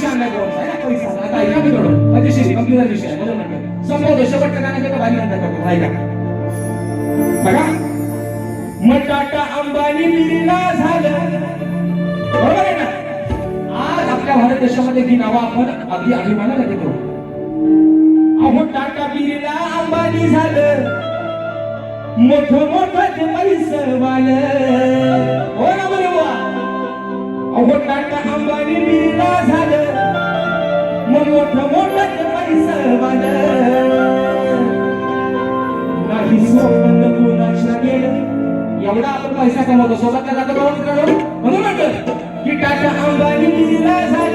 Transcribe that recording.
पैसा आणला कोण आहे ना पैसा आता ऐका मी थोडं मजेशीर कम्प्युटर विषय म्हणून म्हणतो संपवतो शेवटच्या गाण्याचं भारी नंतर करतो ऐका बघा मग टाटा अंबानी बिर्ला झालं बरोबर आहे ना आज आपल्या भारत देशामध्ये ही नावं आपण अगदी अभिमानाने घेतो अहो टाटा बिर्ला अंबानी झालं मोठं मोठं ते पैसवालं हो ना बरोबर अहो टाटा अंबानी बिर्ला झालं मग मोठं मोठं ते पैसवालं नाही सोबत कुणाच्या गेलं एवढा आपण पैसा कमवतो सोबत त्याला तर म्हणून म्हणतो की टाटा अंबानी बिर्ला झालं